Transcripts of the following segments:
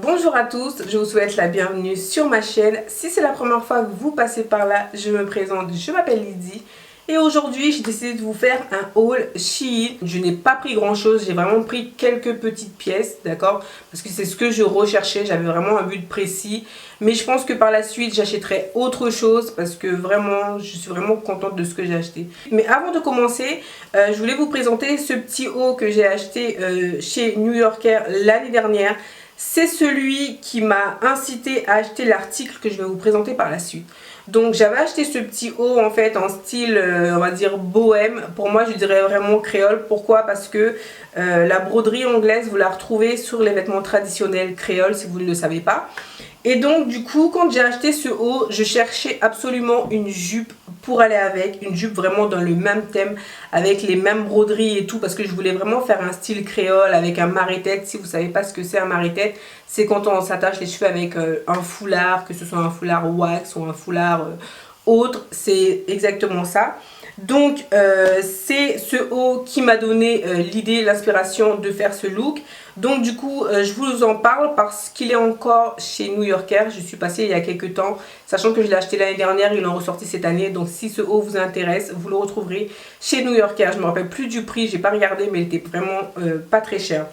Bonjour à tous, je vous souhaite la bienvenue sur ma chaîne. Si c'est la première fois que vous passez par là, je me présente, je m'appelle Lydie. Et aujourd'hui, j'ai décidé de vous faire un haul Shein. Je n'ai pas pris grand chose, j'ai vraiment pris quelques petites pièces, d'accord? Parce que c'est ce que je recherchais, j'avais vraiment un but précis. Mais je pense que par la suite, j'achèterai autre chose parce que vraiment, je suis vraiment contente de ce que j'ai acheté. Mais avant de commencer, je voulais vous présenter ce petit haul que j'ai acheté chez New Yorker l'année dernière. C'est celui qui m'a incité à acheter l'article que je vais vous présenter par la suite. Donc j'avais acheté ce petit haut en fait en style on va dire bohème. Pour moi je dirais vraiment créole. Pourquoi? Parce que la broderie anglaise vous la retrouvez sur les vêtements traditionnels créoles si vous ne le savez pas. Et donc du coup quand j'ai acheté ce haut, je cherchais absolument une jupe pour aller avec, une jupe vraiment dans le même thème, avec les mêmes broderies et tout, parce que je voulais vraiment faire un style créole avec un marée-tête. Si vous savez pas ce que c'est un marée-tête, c'est quand on s'attache les cheveux avec un foulard, que ce soit un foulard wax ou un foulard autre, c'est exactement ça. Donc c'est ce haut qui m'a donné l'idée, l'inspiration de faire ce look. Donc du coup je vous en parle parce qu'il est encore chez New Yorker. Je suis passée il y a quelques temps, sachant que je l'ai acheté l'année dernière, ils l'ont ressorti cette année. Donc si ce haut vous intéresse, vous le retrouverez chez New Yorker. Je ne me rappelle plus du prix, j'ai pas regardé, mais il était vraiment pas très cher.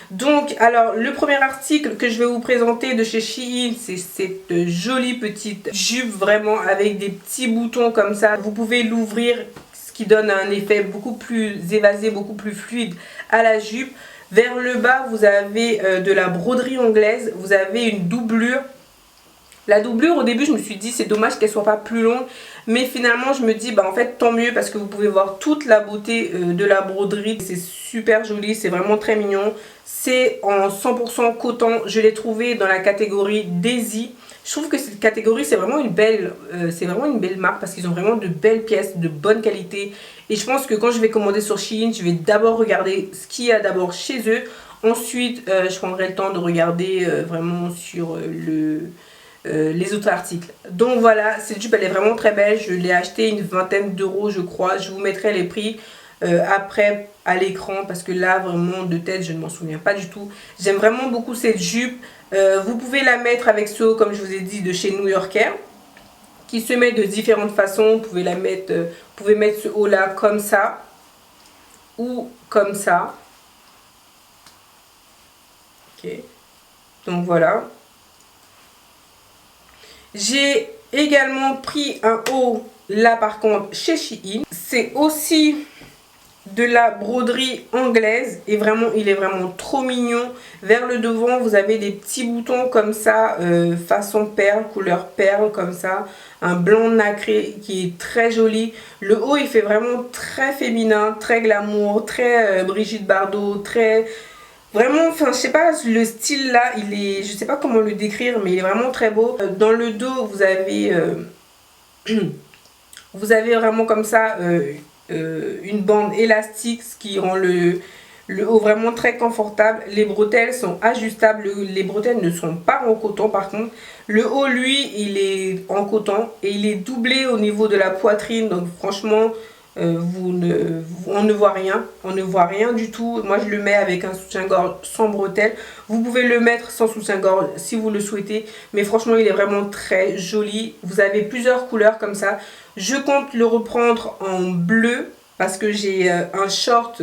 Donc alors le premier article que je vais vous présenter de chez Shein, c'est cette jolie petite jupe vraiment avec des petits boutons comme ça. Vous pouvez l'ouvrir, ce qui donne un effet beaucoup plus évasé, beaucoup plus fluide à la jupe. Vers le bas vous avez de la broderie anglaise, vous avez une doublure. La doublure au début je me suis dit c'est dommage qu'elle soit pas plus longue, mais finalement je me dis bah en fait tant mieux parce que vous pouvez voir toute la beauté de la broderie. C'est super joli, c'est vraiment très mignon. C'est en 100% coton, je l'ai trouvé dans la catégorie Daisy. Je trouve que cette catégorie c'est vraiment une belle marque parce qu'ils ont vraiment de belles pièces de bonne qualité. Et je pense que quand je vais commander sur Shein, je vais d'abord regarder ce qu'il y a d'abord chez eux. Ensuite je prendrai le temps de regarder vraiment sur les autres articles. Donc voilà, cette jupe elle est vraiment très belle. Je l'ai achetée une vingtaine d'euros je crois. Je vous mettrai les prix après à l'écran parce que là vraiment de tête je ne m'en souviens pas du tout. J'aime vraiment beaucoup cette jupe. Vous pouvez la mettre avec ce haut comme je vous ai dit de chez New Yorker qui se met de différentes façons. Vous pouvez la mettre, vous pouvez mettre ce haut là comme ça ou comme ça. Ok, donc voilà. J'ai également pris un haut là par contre chez Shein. C'est aussi de la broderie anglaise et vraiment il est vraiment trop mignon. Vers le devant vous avez des petits boutons comme ça façon perle, couleur perle comme ça, un blanc nacré qui est très joli. Le haut il fait vraiment très féminin, très glamour, très Brigitte Bardot, très vraiment, enfin je sais pas, le style là il est, je sais pas comment le décrire mais il est vraiment très beau. Dans le dos vous avez vous avez vraiment comme ça une bande élastique, ce qui rend le haut vraiment très confortable. Les bretelles sont ajustables, les bretelles ne sont pas en coton par contre. Le haut lui il est en coton et il est doublé au niveau de la poitrine, donc franchement on ne voit rien du tout. Moi je le mets avec un soutien-gorge sans bretelles. Vous pouvez le mettre sans soutien-gorge si vous le souhaitez, mais franchement il est vraiment très joli. Vous avez plusieurs couleurs comme ça. Je compte le reprendre en bleu parce que j'ai un short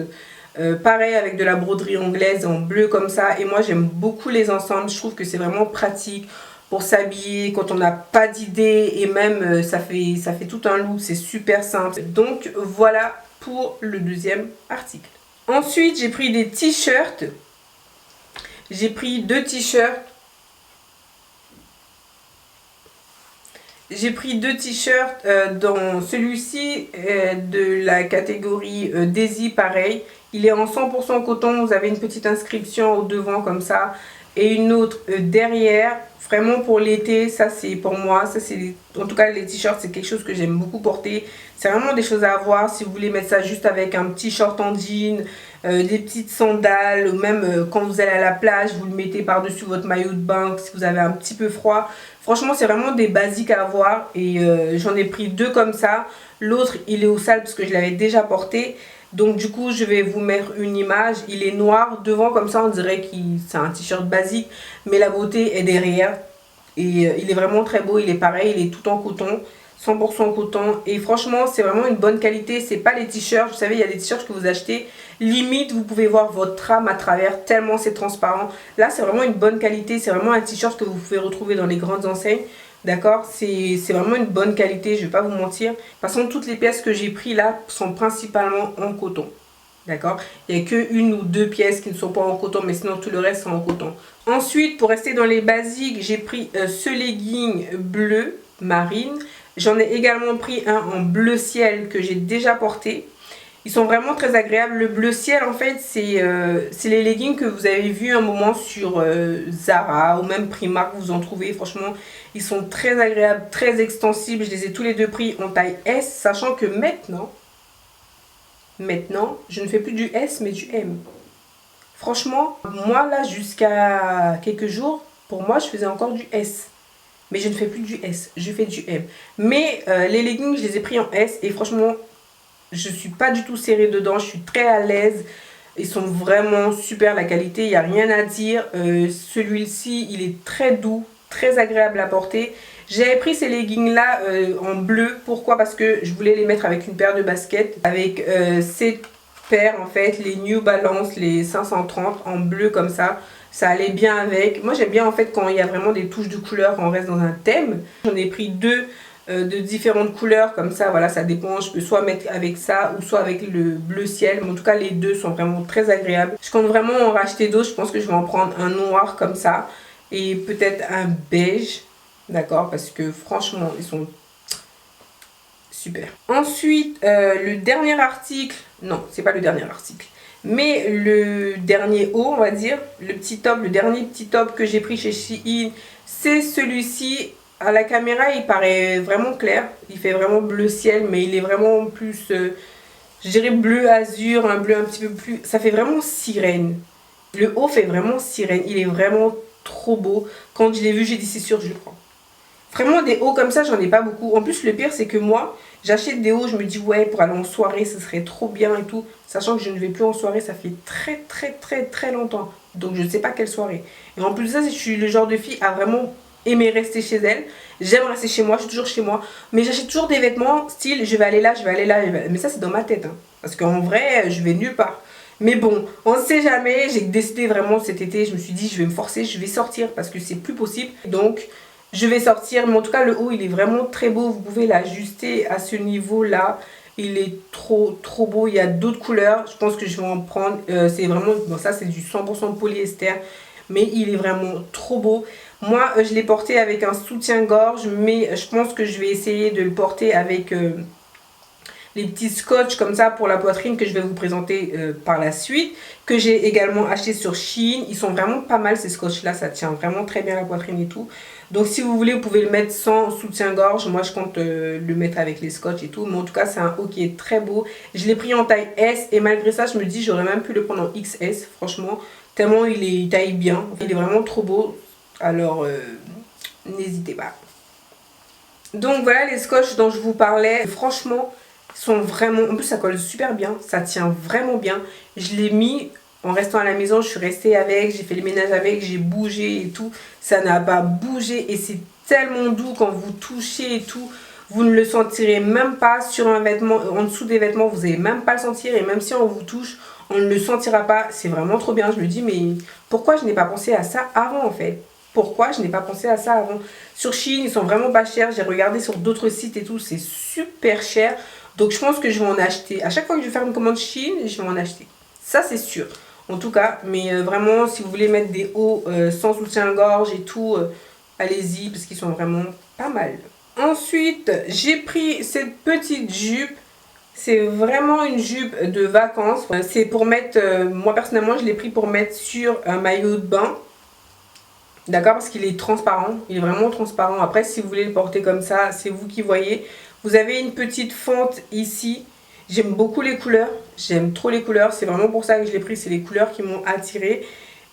pareil avec de la broderie anglaise en bleu comme ça, et moi j'aime beaucoup les ensembles. Je trouve que c'est vraiment pratique pour s'habiller quand on n'a pas d'idée, et même ça fait tout un look, c'est super simple. Donc voilà pour le deuxième article. Ensuite j'ai pris des t-shirts. J'ai pris deux t-shirts. J'ai pris deux t-shirts dans celui-ci de la catégorie Daisy, pareil. Il est en 100% coton, vous avez une petite inscription au devant comme ça et une autre derrière. Vraiment pour l'été, ça c'est pour moi, ça c'est, en tout cas les t-shirts c'est quelque chose que j'aime beaucoup porter. C'est vraiment des choses à avoir si vous voulez mettre ça juste avec un petit short en jean, des petites sandales, ou même quand vous allez à la plage, vous le mettez par-dessus votre maillot de bain si vous avez un petit peu froid. Franchement c'est vraiment des basiques à avoir et j'en ai pris deux comme ça. L'autre il est au sale parce que je l'avais déjà porté. Donc du coup je vais vous mettre une image. Il est noir devant comme ça, on dirait que c'est un t-shirt basique, mais la beauté est derrière. Et il est vraiment très beau, il est pareil, il est tout en coton, 100% coton. Et franchement c'est vraiment une bonne qualité, c'est pas les t-shirts, vous savez il y a des t-shirts que vous achetez, limite vous pouvez voir votre trame à travers tellement c'est transparent. Là c'est vraiment une bonne qualité, c'est vraiment un t-shirt que vous pouvez retrouver dans les grandes enseignes. D'accord, c'est vraiment une bonne qualité, je vais pas vous mentir. De toute façon, toutes les pièces que j'ai pris là sont principalement en coton. D'accord, il n'y a que une ou deux pièces qui ne sont pas en coton, mais sinon tout le reste sont en coton. Ensuite, pour rester dans les basiques, j'ai pris ce legging bleu marine. J'en ai également pris un en bleu ciel que j'ai déjà porté. Ils sont vraiment très agréables. Le bleu ciel, en fait, c'est les leggings que vous avez vu un moment sur Zara ou même Primark, vous en trouvez. Franchement, ils sont très agréables, très extensibles. Je les ai tous les deux pris en taille S, sachant que maintenant, je ne fais plus du S, mais du M. Franchement, moi, là, jusqu'à quelques jours, pour moi, je faisais encore du S. Mais je ne fais plus du S, je fais du M. Mais les leggings, je les ai pris en S et franchement, je suis pas du tout serrée dedans, je suis très à l'aise. Ils sont vraiment super, la qualité, il n'y a rien à dire. Celui-ci, il est très doux, très agréable à porter. J'avais pris ces leggings là en bleu. Pourquoi? Parce que je voulais les mettre avec une paire de baskets. Avec ces paires en fait, les New Balance, les 530 en bleu comme ça. Ça allait bien avec. Moi j'aime bien en fait quand il y a vraiment des touches de couleur, quand on reste dans un thème. J'en ai pris deux de différentes couleurs comme ça, voilà, ça dépend, je peux soit mettre avec ça ou soit avec le bleu ciel, mais en tout cas les deux sont vraiment très agréables. Je compte vraiment en racheter d'autres, je pense que je vais en prendre un noir comme ça et peut-être un beige, d'accord, parce que franchement ils sont super. Ensuite le dernier article, non c'est pas le dernier article, mais le dernier haut on va dire, le petit top, le dernier petit top que j'ai pris chez Shein, c'est celui-ci. À la caméra il paraît vraiment clair, il fait vraiment bleu ciel, mais il est vraiment plus, je dirais bleu azur, un bleu un petit peu plus, ça fait vraiment sirène. Le haut fait vraiment sirène, il est vraiment trop beau. Quand je l'ai vu j'ai dit c'est sûr je le prends. Vraiment des hauts comme ça j'en ai pas beaucoup. En plus le pire c'est que moi j'achète des hauts, je me dis ouais pour aller en soirée ce serait trop bien et tout. Sachant que je ne vais plus en soirée, ça fait très longtemps. Donc je ne sais pas quelle soirée. Et en plus de ça je suis le genre de fille à vraiment aimer rester chez elle. J'aime rester chez moi, je suis toujours chez moi. Mais j'achète toujours des vêtements style je vais aller là, je vais aller là. Mais ça c'est dans ma tête. Hein. Parce qu'en vrai je vais nulle part. Mais bon, on ne sait jamais. J'ai décidé vraiment cet été, je me suis dit je vais me forcer, je vais sortir parce que c'est plus possible. Donc je vais sortir. Mais en tout cas le haut il est vraiment très beau. Vous pouvez l'ajuster à ce niveau là. Il est trop beau. Il y a d'autres couleurs. Je pense que je vais en prendre. C'est vraiment, bon ça c'est du 100% polyester. Mais il est vraiment trop beau. Moi je l'ai porté avec un soutien-gorge. Mais je pense que je vais essayer de le porter avec les petits scotch comme ça pour la poitrine que je vais vous présenter par la suite. Que j'ai également acheté sur Shein. Ils sont vraiment pas mal ces scotch là. Ça tient vraiment très bien la poitrine et tout. Donc si vous voulez vous pouvez le mettre sans soutien-gorge. Moi je compte le mettre avec les scotch et tout. Mais en tout cas c'est un haut qui est très beau. Je l'ai pris en taille S. Et malgré ça je me dis j'aurais même pu le prendre en XS. Franchement tellement il taille bien. Il est vraiment trop beau. Alors n'hésitez pas. Donc voilà les scotch dont je vous parlais. Franchement sont vraiment, en plus ça colle super bien, ça tient vraiment bien. Je l'ai mis en restant à la maison, je suis restée avec, j'ai fait le ménage avec, j'ai bougé et tout, ça n'a pas bougé et c'est tellement doux quand vous touchez et tout. Vous ne le sentirez même pas sur un vêtement, en dessous des vêtements, vous n'allez même pas le sentir et même si on vous touche, on ne le sentira pas. C'est vraiment trop bien. Je me dis mais pourquoi je n'ai pas pensé à ça avant en fait? Pourquoi je n'ai pas pensé à ça avant? Sur Shein, ils sont vraiment pas chers. J'ai regardé sur d'autres sites et tout, c'est super cher. Donc je pense que je vais en acheter. À chaque fois que je vais faire une commande Shein, je vais en acheter. Ça c'est sûr. En tout cas, mais vraiment si vous voulez mettre des hauts sans soutien-gorge et tout, allez-y parce qu'ils sont vraiment pas mal. Ensuite, j'ai pris cette petite jupe. C'est vraiment une jupe de vacances. C'est pour mettre, moi personnellement je l'ai pris pour mettre sur un maillot de bain. D'accord, parce qu'il est transparent, il est vraiment transparent. Après si vous voulez le porter comme ça, c'est vous qui voyez. Vous avez une petite fente ici. J'aime beaucoup les couleurs, j'aime trop les couleurs. C'est vraiment pour ça que je l'ai pris, c'est les couleurs qui m'ont attirée.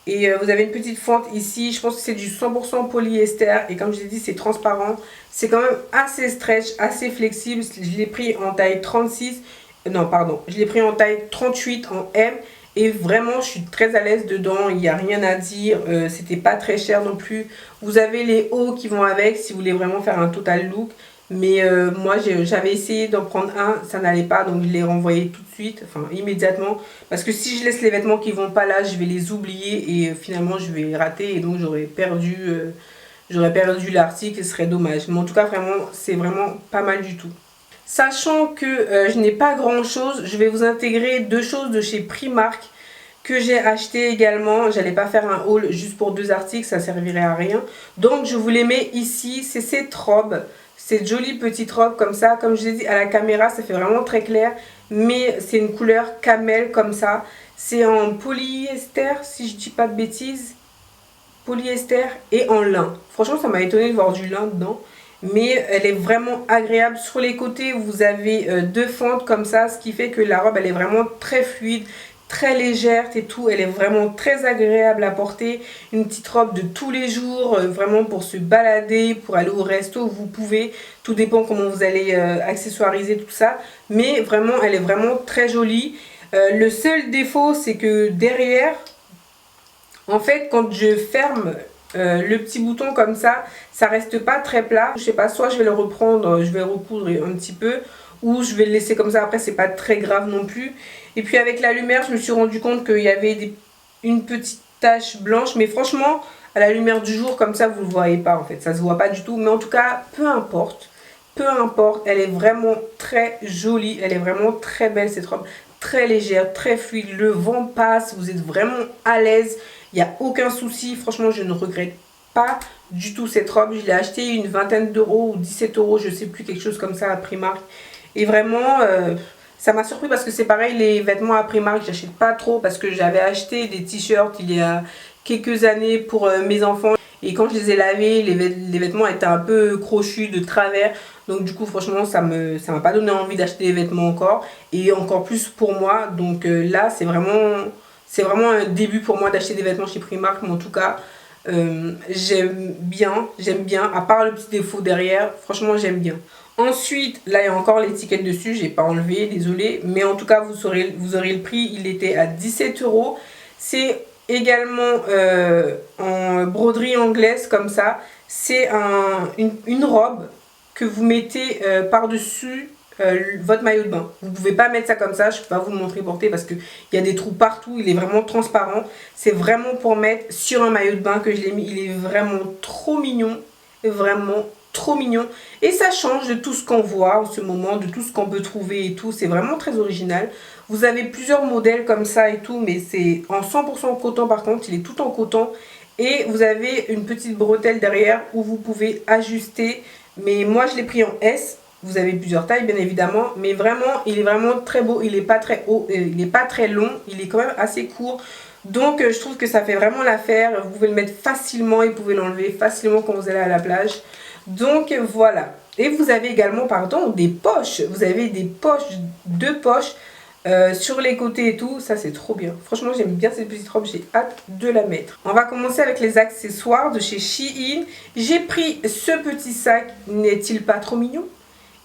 Et vous avez une petite fente ici, je pense que c'est du 100% polyester. Et comme je l'ai dit, c'est transparent. C'est quand même assez stretch, assez flexible. Je l'ai pris en taille 36. Non, pardon. Je l'ai pris en taille 38 en M. Et vraiment, je suis très à l'aise dedans. Il n'y a rien à dire. C'était pas très cher non plus. Vous avez les hauts qui vont avec si vous voulez vraiment faire un total look. Mais moi, j'avais essayé d'en prendre un. Ça n'allait pas. Donc, je l'ai renvoyé tout de suite. Enfin, immédiatement. Parce que si je laisse les vêtements qui vont pas là, je vais les oublier. Et finalement, je vais rater. Et donc, j'aurais perdu l'article. Ce serait dommage. Mais en tout cas, vraiment, c'est vraiment pas mal du tout. Sachant que je n'ai pas grand chose, je vais vous intégrer deux choses de chez Primark que j'ai acheté également. J'allais pas faire un haul juste pour deux articles, ça servirait à rien. Donc je vous les mets ici, c'est cette robe, cette jolie petite robe comme ça. Comme je l'ai dit à la caméra, ça fait vraiment très clair, mais c'est une couleur camel comme ça. C'est en polyester, si je dis pas de bêtises, polyester et en lin. Franchement, ça m'a étonné de voir du lin dedans. Mais elle est vraiment agréable. Sur les côtés, vous avez deux fentes comme ça, ce qui fait que la robe, elle est vraiment très fluide, très légère et tout. Elle est vraiment très agréable à porter. Une petite robe de tous les jours, vraiment pour se balader, pour aller au resto, vous pouvez. Tout dépend comment vous allez accessoiriser tout ça. Mais vraiment, elle est vraiment très jolie. Le seul défaut, c'est que derrière, en fait, quand je ferme le petit bouton comme ça reste pas très plat. Je sais pas, soit je vais le reprendre, je vais recoudre un petit peu, ou je vais le laisser comme ça. Après, c'est pas très grave non plus. Et puis avec la lumière, je me suis rendu compte qu'il y avait une petite tache blanche. Mais franchement, à la lumière du jour, comme ça, vous le voyez pas en fait. Ça se voit pas du tout. Mais en tout cas, peu importe. Peu importe, elle est vraiment très jolie. Elle est vraiment très belle cette robe. Très légère, très fluide. Le vent passe, vous êtes vraiment à l'aise. Il n'y a aucun souci. Franchement, je ne regrette pas du tout cette robe. Je l'ai achetée une vingtaine d'euros ou 17 euros, je sais plus, quelque chose comme ça à Primark. Et vraiment, ça m'a surpris parce que c'est pareil, les vêtements à Primark, j'achète pas trop parce que j'avais acheté des t-shirts il y a quelques années pour mes enfants. Et quand je les ai lavés, les vêtements étaient un peu crochus de travers. Donc du coup, franchement, ça m'a pas donné envie d'acheter des vêtements encore. Et encore plus pour moi. Donc là, c'est vraiment un début pour moi d'acheter des vêtements chez Primark. Mais en tout cas, j'aime bien. À part le petit défaut derrière, franchement, j'aime bien. Ensuite, là, il y a encore l'étiquette dessus. J'ai pas enlevé, désolé. Mais en tout cas, vous aurez le prix. Il était à 17 euros. C'est également en broderie anglaise comme ça. C'est une robe que vous mettez par-dessus votre maillot de bain. Vous ne pouvez pas mettre ça comme ça, je ne peux pas vous le montrer porter parce qu'il y a des trous partout, il est vraiment transparent. C'est vraiment pour mettre sur un maillot de bain que je l'ai mis. Il est vraiment trop mignon, vraiment trop mignon. Et ça change de tout ce qu'on voit en ce moment, de tout ce qu'on peut trouver et tout. C'est vraiment très original. Vous avez plusieurs modèles comme ça et tout, mais c'est en 100% coton par contre, il est tout en coton. Et vous avez une petite bretelle derrière où vous pouvez ajuster. Mais moi je l'ai pris en S. Vous avez plusieurs tailles bien évidemment. Mais vraiment, il est vraiment très beau. Il n'est pas très haut, il n'est pas très long. Il est quand même assez court. Donc je trouve que ça fait vraiment l'affaire. Vous pouvez le mettre facilement et vous pouvez l'enlever facilement quand vous allez à la plage. Donc voilà. Et vous avez également, pardon, des poches. Vous avez des poches, deux poches sur les côtés et tout. Ça, c'est trop bien. Franchement, j'aime bien cette petite robe. J'ai hâte de la mettre. On va commencer avec les accessoires de chez Shein. J'ai pris ce petit sac. N'est-il pas trop mignon?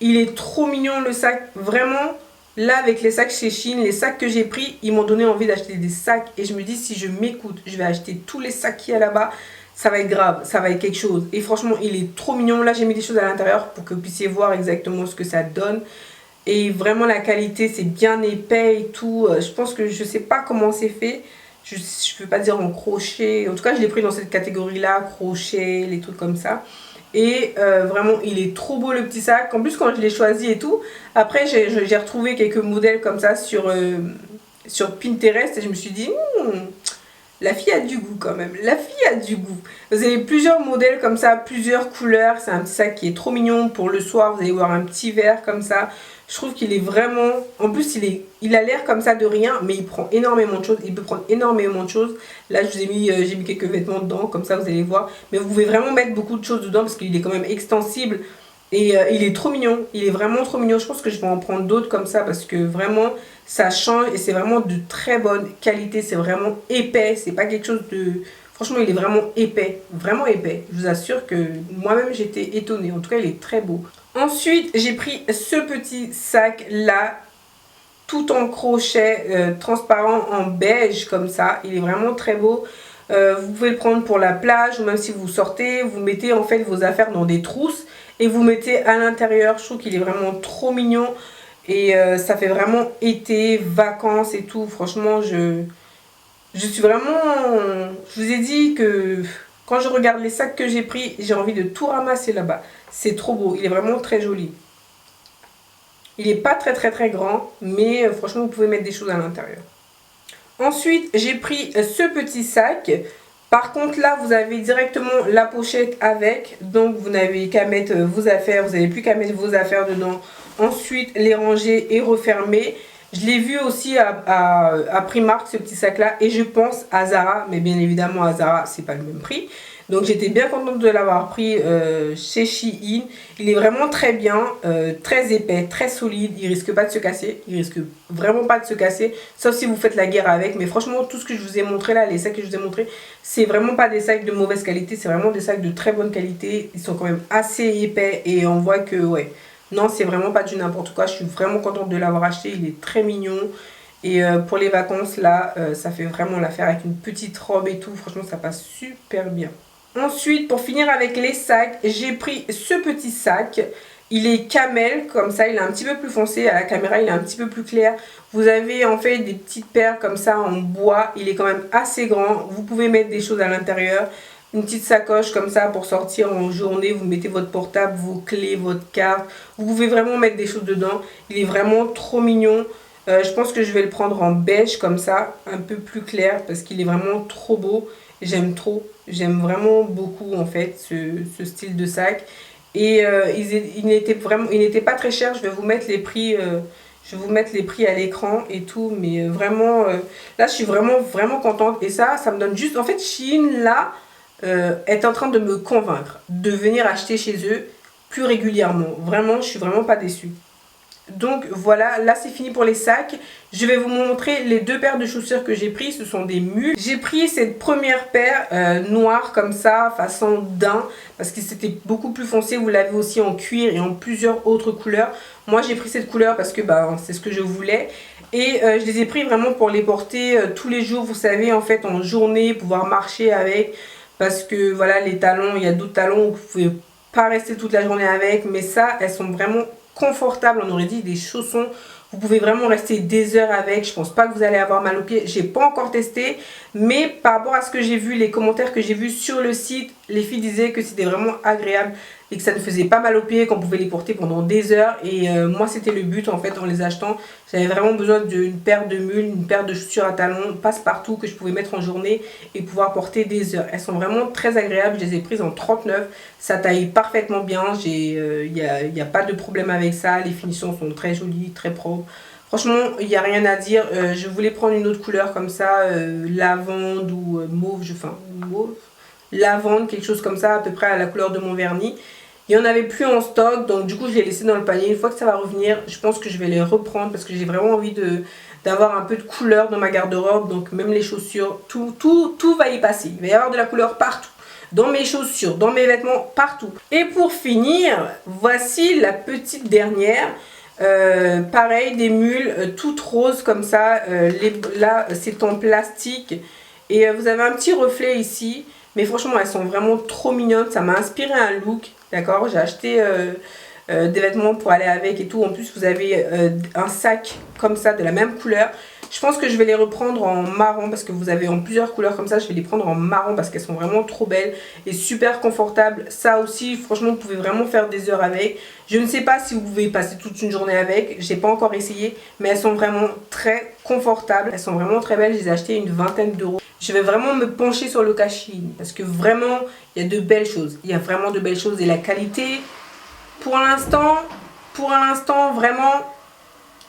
Il est trop mignon le sac. Vraiment, là, avec les sacs chez Shein, les sacs que j'ai pris, ils m'ont donné envie d'acheter des sacs. Et je me dis, si je m'écoute, je vais acheter tous les sacs qu'il y a là-bas. Ça va être grave, ça va être quelque chose. Et franchement, il est trop mignon. Là, j'ai mis des choses à l'intérieur pour que vous puissiez voir exactement ce que ça donne. Et vraiment, la qualité, c'est bien épais et tout. Je pense que je sais pas comment c'est fait. Je ne peux pas dire en crochet. En tout cas, je l'ai pris dans cette catégorie-là, crochet, les trucs comme ça. Et vraiment, il est trop beau le petit sac. En plus, quand je l'ai choisi et tout, après, j'ai retrouvé quelques modèles comme ça sur Pinterest. Et je me suis dit... La fille a du goût quand même, la fille a du goût. Vous avez plusieurs modèles comme ça, plusieurs couleurs. C'est un petit sac qui est trop mignon pour le soir. Vous allez voir un petit verre comme ça. Je trouve qu'il est vraiment... En plus, il a l'air comme ça de rien, mais il prend énormément de choses. Il peut prendre énormément de choses. Là, je vous ai mis, j'ai mis quelques vêtements dedans, comme ça vous allez voir. Mais vous pouvez vraiment mettre beaucoup de choses dedans parce qu'il est quand même extensible. Et il est trop mignon, il est vraiment trop mignon. Je pense que je vais en prendre d'autres comme ça parce que vraiment ça change et c'est vraiment de très bonne qualité. C'est vraiment épais, c'est pas quelque chose de... Franchement, il est vraiment épais, vraiment épais. Je vous assure que moi-même j'étais étonnée. En tout cas, il est très beau. Ensuite, j'ai pris ce petit sac là. tout en crochet transparent en beige comme ça. Il est vraiment très beau. Vous pouvez le prendre pour la plage ou même si vous sortez, vous mettez en fait vos affaires dans des trousses et vous mettez à l'intérieur. Je trouve qu'il est vraiment trop mignon et ça fait vraiment été, vacances et tout. Franchement, je suis vraiment... Je vous ai dit que quand je regarde les sacs que j'ai pris, j'ai envie de tout ramasser là-bas. C'est trop beau, il est vraiment très joli. Il n'est pas très grand, mais franchement vous pouvez mettre des choses à l'intérieur. Ensuite, j'ai pris ce petit sac. Par contre, là, vous avez directement la pochette avec. Donc, vous n'avez qu'à mettre vos affaires. Vous n'avez plus qu'à mettre vos affaires dedans. Ensuite, les ranger et refermer. Je l'ai vu aussi à Primark, ce petit sac-là. Et je pense à Zara. Mais bien évidemment, à Zara, c'est pas le même prix. Donc, j'étais bien contente de l'avoir pris chez Shein. Il est vraiment très bien, très épais, très solide. Il risque pas de se casser. Il risque vraiment pas de se casser. Sauf si vous faites la guerre avec. Mais franchement, tout ce que je vous ai montré là, les sacs que je vous ai montrés, c'est vraiment pas des sacs de mauvaise qualité. C'est vraiment des sacs de très bonne qualité. Ils sont quand même assez épais. Et on voit que, ouais, non, c'est vraiment pas du n'importe quoi. Je suis vraiment contente de l'avoir acheté. Il est très mignon. Et pour les vacances, là, ça fait vraiment l'affaire avec une petite robe et tout. Franchement, ça passe super bien. Ensuite, pour finir avec les sacs, j'ai pris ce petit sac. Il est camel, comme ça, il est un petit peu plus foncé. À la caméra, il est un petit peu plus clair. Vous avez en fait des petites paires comme ça en bois. Il est quand même assez grand. Vous pouvez mettre des choses à l'intérieur. Une petite sacoche comme ça pour sortir en journée. Vous mettez votre portable, vos clés, votre carte. Vous pouvez vraiment mettre des choses dedans. Il est vraiment trop mignon. Je pense que je vais le prendre en beige comme ça, un peu plus clair parce qu'il est vraiment trop beau. J'aime trop, j'aime vraiment beaucoup en fait ce style de sac. Et il n'était pas très cher, je vais vous mettre les prix, à l'écran et tout. Mais vraiment, là je suis vraiment contente. Et ça me donne juste, en fait Shein là est en train de me convaincre de venir acheter chez eux plus régulièrement. Vraiment, je suis vraiment pas déçue. Donc voilà, là c'est fini pour les sacs. Je vais vous montrer les deux paires de chaussures que j'ai pris. Ce sont des mules. J'ai pris cette première paire noire comme ça, façon daim, parce que c'était beaucoup plus foncé. Vous l'avez aussi en cuir et en plusieurs autres couleurs. Moi j'ai pris cette couleur parce que c'est ce que je voulais. Et je les ai pris vraiment pour les porter tous les jours, vous savez, en fait en journée, pouvoir marcher avec. Parce que voilà, les talons, il y a d'autres talons où vous pouvez pas rester toute la journée avec. Mais ça, elles sont vraiment confortable, on aurait dit des chaussons. Vous pouvez vraiment rester des heures avec. Je pense pas que vous allez avoir mal aux pieds. J'ai pas encore testé, mais par rapport à ce que j'ai vu, les commentaires que j'ai vus sur le site, les filles disaient que c'était vraiment agréable et que ça ne faisait pas mal aux pieds, qu'on pouvait les porter pendant des heures. Et moi c'était le but en fait en les achetant. J'avais vraiment besoin d'une paire de mules, une paire de chaussures à talons passe-partout que je pouvais mettre en journée et pouvoir porter des heures. Elles sont vraiment très agréables. Je les ai prises en 39. Ça taille parfaitement bien. Il n'y a pas de problème avec ça. Les finitions sont très jolies, très propres. Franchement, il n'y a rien à dire. Je voulais prendre une autre couleur comme ça, lavande ou mauve, mauve, lavande, quelque chose comme ça, à peu près à la couleur de mon vernis. Il n'y en avait plus en stock, donc du coup je l'ai laissé dans le panier. Une fois que ça va revenir, je pense que je vais les reprendre parce que j'ai vraiment envie d'avoir un peu de couleur dans ma garde-robe. Donc même les chaussures, tout va y passer. Il va y avoir de la couleur partout. Dans mes chaussures, dans mes vêtements, partout. Et pour finir, voici la petite dernière. Pareil, des mules toutes roses comme ça. Là c'est en plastique. Et vous avez un petit reflet ici. Mais franchement elles sont vraiment trop mignonnes. Ça m'a inspiré un look. D'accord, j'ai acheté des vêtements pour aller avec et tout. En plus vous avez un sac comme ça de la même couleur. Je pense que je vais les reprendre en marron parce que vous avez en plusieurs couleurs comme ça. Je vais les prendre en marron parce qu'elles sont vraiment trop belles et super confortables. Ça aussi, franchement, vous pouvez vraiment faire des heures avec. Je ne sais pas si vous pouvez passer toute une journée avec. J'ai pas encore essayé, mais elles sont vraiment très confortables. Elles sont vraiment très belles. Je les ai achetées une vingtaine d'euros. Je vais vraiment me pencher sur le cas Shein parce que vraiment, il y a de belles choses. Il y a vraiment de belles choses et la qualité, pour l'instant, vraiment...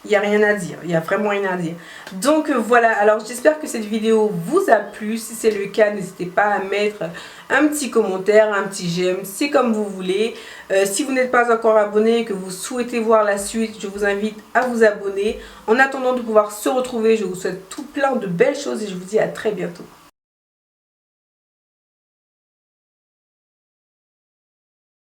il n'y a rien à dire, il n'y a vraiment rien à dire. Donc voilà, alors j'espère que cette vidéo vous a plu. Si c'est le cas, n'hésitez pas à mettre un petit commentaire, un petit j'aime, c'est comme vous voulez. Si vous n'êtes pas encore abonné et que vous souhaitez voir la suite, je vous invite à vous abonner. En attendant de pouvoir se retrouver, je vous souhaite tout plein de belles choses et je vous dis à très bientôt.